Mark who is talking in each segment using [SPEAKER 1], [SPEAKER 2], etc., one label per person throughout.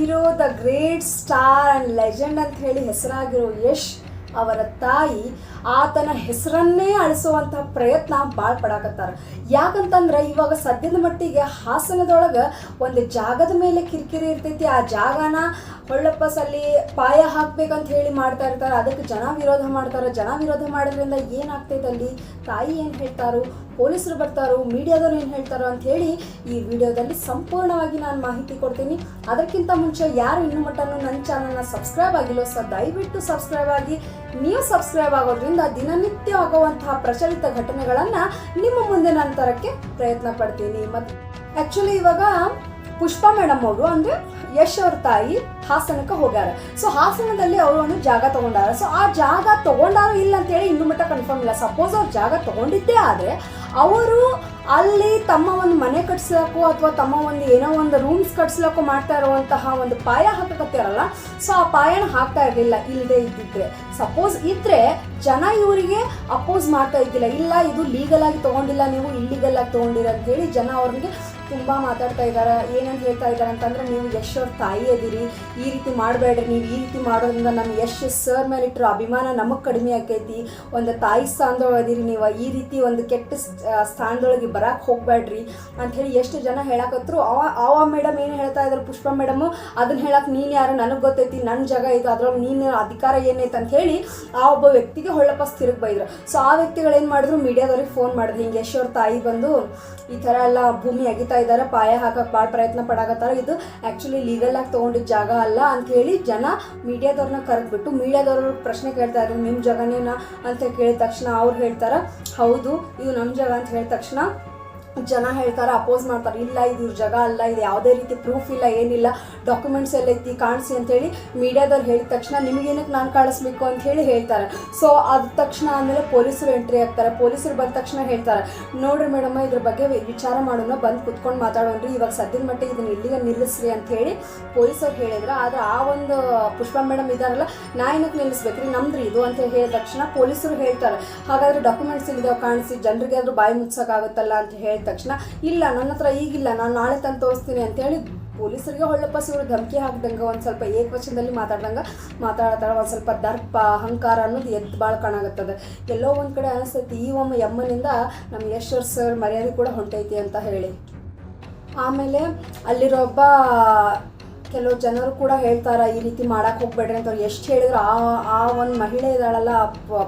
[SPEAKER 1] Hero, the great star and legend ಅಂತ ಹೇಳಿ ಹೆಸರಾಗಿರೋ ಯಶ್ ಅವರ ತಾಯಿ ಆತನ ಹೆಸರನ್ನೇ ಅಳಿಸುವಂತಹ ಪ್ರಯತ್ನ ಭಾಳ ಪಡಾಕತ್ತಾರೆ. ಯಾಕಂತಂದ್ರೆ ಇವಾಗ ಸದ್ಯದ ಮಟ್ಟಿಗೆ ಹಾಸನದೊಳಗೆ ಒಂದು ಜಾಗದ ಮೇಲೆ ಕಿರಿಕಿರಿ ಇರ್ತೈತಿ. ಆ ಜಾಗನ ಹೊಳ್ಳಪ್ಪಸಲ್ಲಿ ಪಾಯ ಹಾಕ್ಬೇಕಂತ ಹೇಳಿ ಮಾಡ್ತಾ ಇರ್ತಾರೆ. ಅದಕ್ಕೆ ಜನ ವಿರೋಧ ಮಾಡ್ತಾರೆ. ಜನ ವಿರೋಧ ಮಾಡೋದ್ರಿಂದ ಏನಾಗ್ತೈತೆ, ಅಲ್ಲಿ ತಾಯಿ ಏನು ಹೇಳ್ತಾರೋ, ಪೊಲೀಸರು ಬರ್ತಾರೋ, ಮೀಡಿಯಾದವ್ರು ಏನು ಹೇಳ್ತಾರೋ ಅಂತ ಹೇಳಿ ಈ ವಿಡಿಯೋದಲ್ಲಿ ಸಂಪೂರ್ಣವಾಗಿ ನಾನು ಮಾಹಿತಿ ಕೊಡ್ತೀನಿ. ಅದಕ್ಕಿಂತ ಮುಂಚೆ ಯಾರು ಇನ್ನೂ ಮಟ್ಟನೂ ನನ್ನ ಚಾನಲ್ನ ಸಬ್ಸ್ಕ್ರೈಬ್ ಆಗಿಲ್ಲೋ ದಯವಿಟ್ಟು ಸಬ್ಸ್ಕ್ರೈಬ್ ಆಗಿ. ನೀವು ಸಬ್ಸ್ಕ್ರೈಬ್ ಆಗೋದ್ರಿಂದ ದಿನನಿತ್ಯ ಆಗುವಂತಹ ಪ್ರಚಲಿತ ಘಟನೆಗಳನ್ನು ನಿಮ್ಮ ಮುಂದೆ ನಾನು ತರಕ್ಕೆ ಪ್ರಯತ್ನ ಪಡ್ತೀನಿ. ಮತ್ತು ಆ್ಯಕ್ಚುಲಿ ಇವಾಗ ಪುಷ್ಪಾ ಮೇಡಮ್ ಅವರು ಅಂದರೆ ಯಶ್ ಅವ್ರ ತಾಯಿ ಹಾಸನಕ್ಕೆ ಹೋಗ್ಯಾರ. ಸೊ ಹಾಸನದಲ್ಲಿ ಅವರು ಒಂದು ಜಾಗ ತೊಗೊಂಡಾರ. ಸೊ ಆ ಜಾಗ ತೊಗೊಂಡಾರು ಇಲ್ಲ ಅಂತೇಳಿ ಇನ್ನೂ ಮಟ್ಟ ಕನ್ಫರ್ಮ್ ಇಲ್ಲ. ಸಪೋಸ್ ಅವ್ರು ಜಾಗ ತೊಗೊಂಡಿದ್ದೇ ಆದರೆ ಅವರು ಅಲ್ಲಿ ತಮ್ಮ ಒಂದು ಮನೆ ಕಟ್ಸ್ಲಕ್ಕೋ ಅಥವಾ ತಮ್ಮ ಒಂದು ಏನೋ ಒಂದು ರೂಮ್ಸ್ ಕಟ್ಸ್ಲಕ್ಕೋ ಮಾಡ್ತಾ ಇರುವಂತಹ ಒಂದು ಪಾಯ ಹಾಕಕತ್ತಿರಲ್ಲ. ಸೊ ಆ ಪಾಯನ ಹಾಕ್ತಾ ಇರಲಿಲ್ಲ ಇಲ್ಲದೆ ಇದ್ದಿದ್ರೆ. ಸಪೋಸ್ ಇದ್ರೆ ಜನ ಇವರಿಗೆ ಅಪೋಸ್ ಮಾಡ್ತಾ ಇದ್ದಿಲ್ಲ. ಇಲ್ಲ, ಇದು ಲೀಗಲ್ ಆಗಿ ತೊಗೊಂಡಿಲ್ಲ, ನೀವು ಇಲ್ಲಿಗಲ್ ಆಗಿ ತೊಗೊಂಡಿರ ಅಂತ ಹೇಳಿ ಜನ ಅವ್ರಿಗೆ ತುಂಬ ಮಾತಾಡ್ತಾ ಇದ್ದಾರೆ. ಏನಂತ ಹೇಳ್ತಾ ಇದ್ದಾರೆ ಅಂತಂದ್ರೆ, ನೀವು ಯಶ್ ಅವ್ರ ತಾಯಿ ಅದೀರಿ, ಈ ರೀತಿ ಮಾಡಬೇಡ್ರಿ, ನೀವು ಈ ರೀತಿ ಮಾಡೋದ್ರಿಂದ ನಮ್ಮ ಯಶ್ ಸರ್ ಮೇಲೆ ಇಟ್ಟರು ಅಭಿಮಾನ ನಮಗೆ ಕಡಿಮೆ ಆಕೈತಿ, ಒಂದು ತಾಯಿ ಸ್ಥಾನದೊಳಗೆ ಅದೀರಿ, ನೀವು ಈ ರೀತಿ ಒಂದು ಕೆಟ್ಟ ಸ್ಥಾನದೊಳಗೆ ಬರಕ್ಕೆ ಹೋಗಬೇಡ್ರಿ ಅಂಥೇಳಿ ಎಷ್ಟು ಜನ ಹೇಳಕತ್ರು. ಅವ ಮೇಡಮ್ ಏನು ಹೇಳ್ತಾ ಇದ್ರು, ಪುಷ್ಪಾ ಮೇಡಮು, ಅದನ್ನ ಹೇಳಕ್ಕೆ ನೀನು ಯಾರು, ನನಗೆ ಗೊತ್ತೈತಿ, ನನ್ನ ಜಾಗ ಇದು, ಅದ್ರೊಳಗೆ ನೀನು ಅಧಿಕಾರ ಏನೈತೆ ಅಂತ ಹೇಳಿ ಆ ಒಬ್ಬ ವ್ಯಕ್ತಿಗೆ ಹೊಳ್ಳಪ್ಪ ತಿರುಗಿ ಬೈದ್ರು. ಸೊ ಆ ವ್ಯಕ್ತಿಗಳು ಏನು ಮಾಡಿದ್ರು, ಮೀಡಿಯಾದವ್ರಿಗೆ ಫೋನ್ ಮಾಡಿದ್ರು, ಹಿಂಗೆ ಯಶ್ ಅವ್ರ ತಾಯಿ ಬಂದು ಈ ಥರ ಎಲ್ಲ ಭೂಮಿ ಅಗಿತಾ ಇದ್ದಾರೆ, ಪಾಯ ಹಾಕಕ್ಕೆ ಭಾಳ ಪ್ರಯತ್ನ ಪಡಾಕತ್ತಾರೆ, ಇದು ಆ್ಯಕ್ಚುಲಿ ಲೀಗಲ್ ಆಗಿ ತೊಗೊಂಡಿದ್ದ ಜಾಗ ಅಲ್ಲ ಅಂಥೇಳಿ ಜನ ಮೀಡಿಯಾದವ್ರನ್ನ ಕರೆದ್ಬಿಟ್ಟು ಮೀಡಿಯಾದವ್ರ ಪ್ರಶ್ನೆ ಕೇಳ್ತಾ ಇದ್ರು, ನಿಮ್ಮ ಜಾಗನೇನಾ ಅಂತ ಕೇಳಿದ ತಕ್ಷಣ ಅವ್ರು ಹೇಳ್ತಾರೆ, ಹೌದು ಇದು ನಮ್ಮ ಜಾಗ ಅಂತ ಹೇಳಿದ ತಕ್ಷಣ ಜನ ಹೇಳ್ತಾರೆ, ಅಪೋಸ್ ಮಾಡ್ತಾರೆ, ಇಲ್ಲ ಇದು ಜಾಗ ಅಲ್ಲ, ಇದು ಯಾವುದೇ ರೀತಿ ಪ್ರೂಫ್ ಇಲ್ಲ, ಏನಿಲ್ಲ, ಡಾಕ್ಯುಮೆಂಟ್ಸ್ ಎಲ್ಲ ಐತಿ, ಕಾಣಿಸಿ ಅಂತೇಳಿ ಮೀಡಿಯಾದವ್ರು ಹೇಳಿದ ತಕ್ಷಣ ನಿಮಗೇನಕ್ಕೆ ನಾನು ಕಾಣಿಸ್ಬೇಕು ಅಂತ ಹೇಳಿ ಹೇಳ್ತಾರೆ. ಸೊ ಅದ ತಕ್ಷಣ ಆದಮೇಲೆ ಪೊಲೀಸರು ಎಂಟ್ರಿ ಆಗ್ತಾರೆ. ಪೊಲೀಸರು ಬಂದ ತಕ್ಷಣ ಹೇಳ್ತಾರೆ, ನೋಡ್ರಿ ಮೇಡಮ್, ಇದ್ರ ಬಗ್ಗೆ ವಿಚಾರ ಮಾಡೋಣ, ಬಂದು ಕುತ್ಕೊಂಡು ಮಾತಾಡೋಣ್ರಿ, ಇವಾಗ ಸದ್ಯದ ಮಟ್ಟಿಗೆ ಇದನ್ನ ಇಲ್ಲಿಗೆ ನಿಲ್ಲಿಸ್ರಿ ಅಂತ ಹೇಳಿ ಪೊಲೀಸರು ಹೇಳಿದ್ರು. ಆದರೆ ಆ ಒಂದು ಪುಷ್ಪಾ ಮೇಡಮ್ ಇದ್ದಾರಲ್ಲ, ನಾ ಏನಕ್ಕೆ ನಿಲ್ಲಿಸ್ಬೇಕ್ರಿ, ನಮ್ದ್ರಿ ಇದು ಅಂತ ಹೇಳಿದ ತಕ್ಷಣ ಪೊಲೀಸರು ಹೇಳ್ತಾರೆ, ಹಾಗಾದರೆ ಡಾಕ್ಯುಮೆಂಟ್ಸ್ ಇಲ್ಲಿದ್ದಾವೆ ಕಾಣಿಸಿ, ಜನರಿಗೆ ಆದರೂ ಬಾಯಿ ಮುಚ್ಚೋಕ್ಕಾಗುತ್ತಲ್ಲ ಅಂತ ಹೇಳಿದ ತಕ್ಷಣ, ಇಲ್ಲ ನನ್ನ ಹತ್ರ ಈಗಿಲ್ಲ, ನಾನು ನಾಳೆ ತಂದು ತೋರಿಸ್ತೀನಿ ಅಂತೇಳಿ ಪೊಲೀಸರಿಗೆ ಹೊಳ್ಳಪ್ಪ ಇವರು ಧಮಕಿ ಹಾಕ್ದಂಗೆ ಒಂದು ಸ್ವಲ್ಪ ಏಕವಚನದಲ್ಲಿ ಮಾತಾಡ್ದಂಗೆ ಮಾತಾಡ್ತಾಳೆ. ಒಂದು ಸ್ವಲ್ಪ ದರ್ಪ ಅಹಂಕಾರ ಅನ್ನೋದು ಎದ್ದು ಭಾಳ ಕಾಣಾಗುತ್ತದೆ. ಎಲ್ಲೋ ಒಂದು ಕಡೆ ಅನಿಸ್ತೈತಿ, ಈ ಒಮ್ಮೆ ಎಮ್ಮನಿಂದ ನಮ್ಮ ಯಶ್ ಸರ್ ಮರ್ಯಾದೆ ಕೂಡ ಹೊಂಟೈತಿ ಅಂತ ಹೇಳಿ. ಆಮೇಲೆ ಅಲ್ಲಿರೋ ಒಬ್ಬ ಕೆಲವು ಜನರು ಕೂಡ ಹೇಳ್ತಾರೆ, ಈ ರೀತಿ ಮಾಡಕ್ಕೆ ಹೋಗ್ಬೇಡ್ರಿ ಅಂತ. ಅವ್ರು ಎಷ್ಟು ಹೇಳಿದ್ರು ಆ ಒಂದು ಮಹಿಳೆ ಇದ್ದಾಳಲ್ಲ,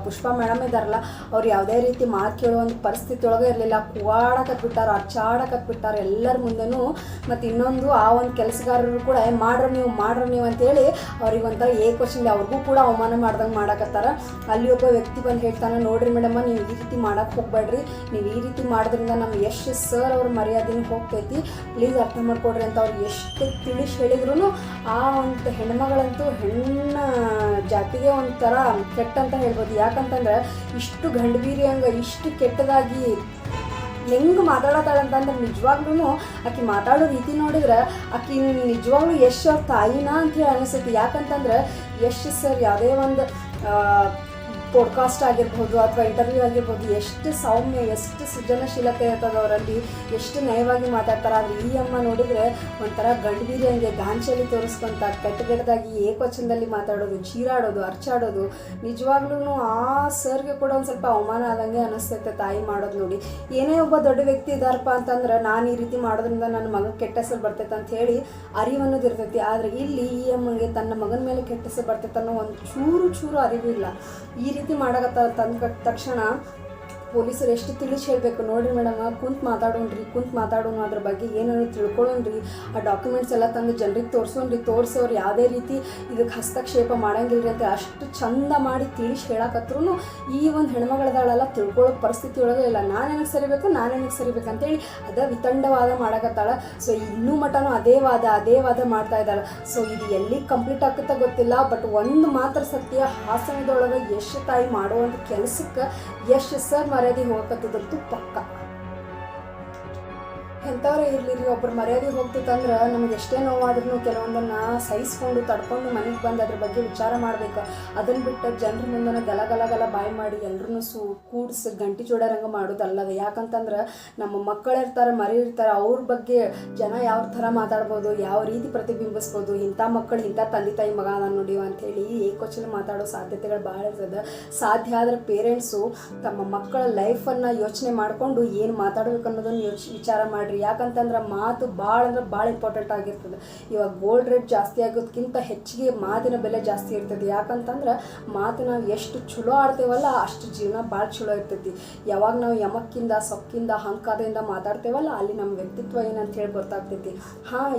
[SPEAKER 1] ಪುಷ್ಪಾ ಮೇಡಮ್ ಇದ್ದಾರಲ್ಲ, ಅವ್ರು ಯಾವುದೇ ರೀತಿ ಮಾತು ಕೇಳೋ ಒಂದು ಪರಿಸ್ಥಿತಿ ಒಳಗೆ ಇರಲಿಲ್ಲ. ಕೂಗಾಡಕತ್ಬಿಟ್ಟಾರೆ, ಅರ್ಚಾಡಕತ್ಬಿಟ್ಟಾರೆ ಎಲ್ಲರ ಮುಂದೆನೂ. ಮತ್ತು ಇನ್ನೊಂದು ಆ ಒಂದು ಕೆಲಸಗಾರರು ಕೂಡ ಮಾಡ್ರಿ ನೀವು ಅಂತೇಳಿ ಅವ್ರಿಗೆ ಒಂಥರ ಏಕವಚನ ಅವ್ರಿಗೂ ಕೂಡ ಅವಮಾನ ಮಾಡ್ದಂಗೆ ಮಾಡಕತ್ತಾರ. ಅಲ್ಲಿ ಒಬ್ಬ ವ್ಯಕ್ತಿ ಬಂದು ಹೇಳ್ತಾನೆ, ನೋಡ್ರಿ ಮೇಡಮ್ಮ, ನೀವು ಈ ರೀತಿ ಮಾಡಕ್ಕೆ ಹೋಗ್ಬೇಡ್ರಿ, ನೀವು ಈ ರೀತಿ ಮಾಡೋದ್ರಿಂದ ನಮ್ಮ ಯಶ್ ಸರ್ ಅವ್ರ ಮರ್ಯಾದೆನೂ ಹೋಗ್ತೈತಿ, ಪ್ಲೀಸ್ ಅರ್ಥ ಮಾಡ್ಕೊಡ್ರಿ ಅಂತ ಅವ್ರು ಎಷ್ಟು ತಿಳಿಸಿ ಹೇಳಿದ್ರು ಆ ಒಂದು ಹೆಣ್ಮಗಳಂತೂ ಹೆಣ್ಣ ಜಾತಿಗೆ ಒಂಥರ ಕೆಟ್ಟ ಅಂತ ಹೇಳ್ಬೋದು. ಯಾಕಂತಂದ್ರೆ ಇಷ್ಟು ಗಂಡಬೀರಿ ಹಂಗೆ ಇಷ್ಟು ಕೆಟ್ಟದಾಗಿ ಹೆಂಗೆ ಮಾತಾಡತ್ತಾಳಂತಂದ್ರೆ ನಿಜವಾಗ್ಲೂ ಆಕೆ ಮಾತಾಡೋ ರೀತಿ ನೋಡಿದ್ರೆ ಆಕೆ ನಿಜವಾಗ್ಲೂ ಯಶ್ ಅವ್ರ ತಾಯಿನಾ ಅಂತ ಹೇಳಿ ಅನಿಸುತ್ತೆ. ಯಾಕಂತಂದ್ರೆ ಯಶ್ ಸರ್ ಯಾವುದೇ ಒಂದು ಪಾಡ್ಕಾಸ್ಟ್ ಆಗಿರ್ಬೋದು ಅಥವಾ ಇಂಟರ್ವ್ಯೂ ಆಗಿರ್ಬೋದು, ಎಷ್ಟು ಸೌಮ್ಯ, ಎಷ್ಟು ಸೃಜನಶೀಲತೆ ಇರ್ತದೆ ಅವರಲ್ಲಿ, ಎಷ್ಟು ನಯವಾಗಿ ಮಾತಾಡ್ತಾರೆ. ಆದರೆ ಈ ಅಮ್ಮ ನೋಡಿದರೆ ಒಂಥರ ಗಂಡಬೀರಿ ಹಂಗೆ ಗಾಂಚಲಿ ತೋರಿಸ್ಕೊಂತ ಕೆಟ್ಟದಾಗಿ ಏಕವಚನದಲ್ಲಿ ಮಾತಾಡೋದು, ಚೀರಾಡೋದು, ಅರ್ಚಾಡೋದು, ನಿಜವಾಗ್ಲೂ ಆ ಸರ್ಗೆ ಕೂಡ ಒಂದು ಸ್ವಲ್ಪ ಅವಮಾನ ಆದಂಗೆ ಅನ್ನಿಸ್ತೈತೆ ತಾಯಿ ಮಾಡೋದು ನೋಡಿ. ಏನೇ ಒಬ್ಬ ದೊಡ್ಡ ವ್ಯಕ್ತಿ ಇದ್ದಾರಪ್ಪ ಅಂತಂದ್ರೆ, ನಾನು ಈ ರೀತಿ ಮಾಡೋದ್ರಿಂದ ನನ್ನ ಮಗ ಕೆಟ್ಟ ಹೆಸರು ಬರ್ತೈತೆ ಅಂತ ಹೇಳಿ ಅರಿವನ್ನೋದು ಇರ್ತೈತಿ. ಆದರೆ ಇಲ್ಲಿ ಈ ಅಮ್ಮಂಗೆ ತನ್ನ ಮಗನ ಮೇಲೆ ಕೆಟ್ಟ ಹೆಸರು ಬರ್ತೈತೆ ಅನ್ನೋ ಒಂದು ಚೂರು ಅರಿವು ಇಲ್ಲ. ಈ ರೀತಿ ಮಾಡಕತ್ತ ತಂದ ತಕ್ಷಣ ಪೊಲೀಸರು ಎಷ್ಟು ತಿಳಿಸಿ ಹೇಳಬೇಕು, ನೋಡಿರಿ ಮೇಡಮ್, ಕುಂತು ಮಾತಾಡೋಣ, ಅದ್ರ ಬಗ್ಗೆ ಏನಾದ್ರು ತಿಳ್ಕೊಳ್ಳೋಣ್ರಿ, ಆ ಡಾಕ್ಯುಮೆಂಟ್ಸ್ ಎಲ್ಲ ತಂದು ಜನರಿಗೆ ತೋರಿಸೋರು ಯಾವುದೇ ರೀತಿ ಇದಕ್ಕೆ ಹಸ್ತಕ್ಷೇಪ ಮಾಡಂಗಿಲ್ರಿ ಅಂತ ಅಷ್ಟು ಚಂದ ಮಾಡಿ ತಿಳಿಸಿ ಹೇಳಕತ್ರೂ ಈ ಒಂದು ಹೆಣ್ಮಗಳದಾಳೆಲ್ಲ ತಿಳ್ಕೊಳ್ಳೋ ಪರಿಸ್ಥಿತಿ ಒಳಗೆ ಇಲ್ಲ. ನಾನೇನಕ್ಕೆ ಸರಿಬೇಕು ಅಂತೇಳಿ ವಿತಂಡವಾದ ಮಾಡಕತ್ತಾಳ. ಸೊ ಇನ್ನೂ ಮಟನೂ ಅದೇ ವಾದ ಮಾಡ್ತಾ ಇದ್ದಾಳೆ. ಸೊ ಇದು ಎಲ್ಲಿಗೆ ಕಂಪ್ಲೀಟ್ ಆಗುತ್ತಾ ಗೊತ್ತಿಲ್ಲ. ಬಟ್ ಒಂದು ಮಾತ್ರ ಸತ್ಯ, ಹಾಸನದೊಳಗೆ ಯಶ್ ತಾಯಿ ಮಾಡುವಂಥ ಕೆಲಸಕ್ಕೆ ಯಶ್ ಸರ್ ಮರ್ಯಾದೆ ಹೋಗಕತ್ತಿದ್ದಂತೂ ಪಕ್ಕ. ಎಂಥವ್ರೇ ಇರಲಿ ರೀ, ಒಬ್ರು ಮರ್ಯಾದೆ ಹೋಗ್ತಿತ್ತಂದ್ರೆ ನಮ್ಗೆ ಎಷ್ಟೇ ನೋವಾದ್ರೂ ಕೆಲವೊಂದನ್ನು ಸಹಿಸ್ಕೊಂಡು ತಡ್ಕೊಂಡು ಮನೆಗೆ ಬಂದು ಅದ್ರ ಬಗ್ಗೆ ವಿಚಾರ ಮಾಡಬೇಕು. ಅದನ್ನು ಬಿಟ್ಟು ಜನರ ಮುಂದೆ ಗಲ ಬಾಯಿ ಮಾಡಿ ಎಲ್ಲರೂ ಕೂಡಿಸಿ ಗಂಟಿ ಜೋಡರಂಗೆ ಮಾಡೋದಲ್ಲದ. ಯಾಕಂತಂದ್ರೆ ನಮ್ಮ ಮಕ್ಕಳಿರ್ತಾರೆ, ಮರಿ ಇರ್ತಾರೆ, ಅವ್ರ ಬಗ್ಗೆ ಜನ ಯಾವ ಥರ ಮಾತಾಡ್ಬೋದು, ಯಾವ ರೀತಿ ಪ್ರತಿಬಿಂಬಿಸ್ಬೋದು, ಇಂಥ ಮಕ್ಕಳು ಇಂಥ ತಂದೆ ತಾಯಿ ಮಗ ನಾನು ನೋಡಿವ ಅಂಥೇಳಿ ಏಕೋಚಲು ಮಾತಾಡೋ ಸಾಧ್ಯತೆಗಳು ಭಾಳ ಇರ್ತದೆ. ಸಾಧ್ಯ ಆದರೆ ಪೇರೆಂಟ್ಸು ತಮ್ಮ ಮಕ್ಕಳ ಲೈಫನ್ನು ಯೋಚನೆ ಮಾಡಿಕೊಂಡು ಏನು ಮಾತಾಡಬೇಕು ಅನ್ನೋದನ್ನು ವಿಚಾರ ಮಾಡಿರಿ. ಯಾಕಂತಂದ್ರೆ ಮಾತು ಭಾಳ ಅಂದ್ರೆ ಭಾಳ ಇಂಪಾರ್ಟೆಂಟ್ ಆಗಿರ್ತದೆ. ಇವಾಗ ಗೋಲ್ಡ್ ರೇಟ್ ಜಾಸ್ತಿ ಆಗೋದಕ್ಕಿಂತ ಹೆಚ್ಚಿಗೆ ಮಾತಿನ ಬೆಲೆ ಜಾಸ್ತಿ ಇರ್ತದೆ. ಯಾಕಂತಂದ್ರೆ ಮಾತು ನಾವು ಎಷ್ಟು ಚಲೋ ಆಡ್ತೇವಲ್ಲ ಅಷ್ಟು ಜೀವನ ಭಾಳ ಚಲೋ ಇರ್ತೈತಿ. ಯಾವಾಗ ನಾವು ಯಮಕ್ಕಿಂದ ಸೊಕ್ಕಿಂದ ಅಹಂಕಾರದಿಂದ ಮಾತಾಡ್ತೇವಲ್ಲ ಅಲ್ಲಿ ನಮ್ಮ ವ್ಯಕ್ತಿತ್ವ ಏನಂತ ಹೇಳಿ ಗೊತ್ತಾಗ್ತೈತಿ.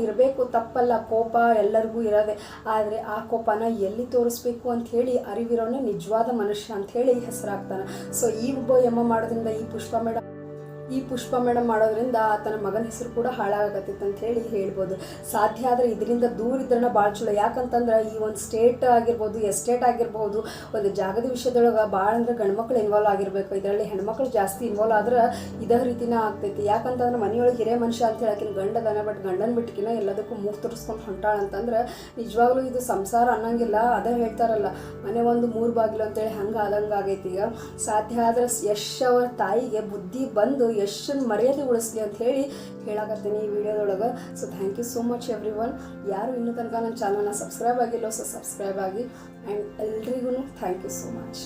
[SPEAKER 1] ಇರಬೇಕು, ತಪ್ಪಲ್ಲ, ಕೋಪ ಎಲ್ಲರಿಗೂ ಇರೋದೆ. ಆದರೆ ಆ ಕೋಪನ ಎಲ್ಲಿ ತೋರಿಸ್ಬೇಕು ಅಂಥೇಳಿ ಅರಿವಿರೋನೇ ನಿಜವಾದ ಮನುಷ್ಯ ಅಂಥೇಳಿ ಹೆಸರಾಗ್ತಾನೆ. ಸೊ ಈ ಒಬ್ಬ ಯಮ ಮಾಡೋದ್ರಿಂದ ಈ ಪುಷ್ಪ ಮೇಡಮ್ ಮಾಡೋದ್ರಿಂದ ಆತನ ಮಗನ ಹೆಸರು ಕೂಡ ಹಾಳಾಗತ್ತಿತ್ತು ಅಂತ ಹೇಳಿ ಹೇಳ್ಬೋದು. ಸಾಧ್ಯ ಆದರೆ ಇದರಿಂದ ದೂರ ಇದ್ರನ್ನ ಭಾಳ ಚಲೋ. ಯಾಕಂತಂದ್ರೆ ಈ ಒಂದು ಸ್ಟೇಟ್ ಆಗಿರ್ಬೋದು, ಎಸ್ಟೇಟ್ ಆಗಿರ್ಬೋದು, ಒಂದು ಜಾಗದ ವಿಷಯದೊಳಗೆ ಭಾಳ ಅಂದ್ರೆ ಗಂಡ್ಮಕ್ಳು ಇನ್ವಾಲ್ವ್ ಆಗಿರಬೇಕು. ಇದರಲ್ಲಿ ಹೆಣ್ಮಕ್ಳು ಜಾಸ್ತಿ ಇನ್ವಾಲ್ವ್ ಆದ್ರೆ ಇದೇ ರೀತಿನ ಆಗ್ತೈತಿ. ಯಾಕಂತಂದ್ರೆ ಮನೆಯೊಳಗೆ ಹಿರೇ ಮನುಷ್ಯ ಅಂತ ಹೇಳಕಿನ ಗಂಡದನ, ಬಟ್ ಗಂಡನ ಬಿಟ್ಟಿನ ಎಲ್ಲದಕ್ಕೂ ಮೂಗು ತುರಿಸ್ಕೊಂಡು ಹೊಂಟಾಳ ಅಂತಂದ್ರೆ ನಿಜವಾಗ್ಲೂ ಇದು ಸಂಸಾರ ಅನ್ನಂಗಿಲ್ಲ. ಅದೇ ಹೇಳ್ತಾರಲ್ಲ, ಮನೆ ಒಂದು 3 ಬಾಗಿಲು ಅಂತೇಳಿ ಹಂಗೆ ಆದಂಗೆ ಆಗೈತಿ. ಈಗ ಸಾಧ್ಯ ಆದರೆ ಯಶ್ ಅವರ ತಾಯಿಗೆ ಬುದ್ಧಿ ಬಂದು ಯಶನ್ನು ಮರ್ಯಾದೆ ಉಳಿಸ್ಲಿ ಅಂತ ಹೇಳಿ ಹೇಳಾಕತ್ತೀನಿ ಈ ವಿಡಿಯೋದೊಳಗೆ. So thank you so much everyone. ಯಾರು ಇನ್ನೂ ತನಕ ನನ್ನ ಚಾನಲ್ನ ಸಬ್ಸ್ಕ್ರೈಬ್ ಆಗಿಲ್ಲೋ, ಸೊ ಸಬ್ಸ್ಕ್ರೈಬ್ ಆಗಿ. ಆ್ಯಂಡ್ ಎಲ್ರಿಗೂ ಥ್ಯಾಂಕ್ ಯು ಸೋ ಮಚ್.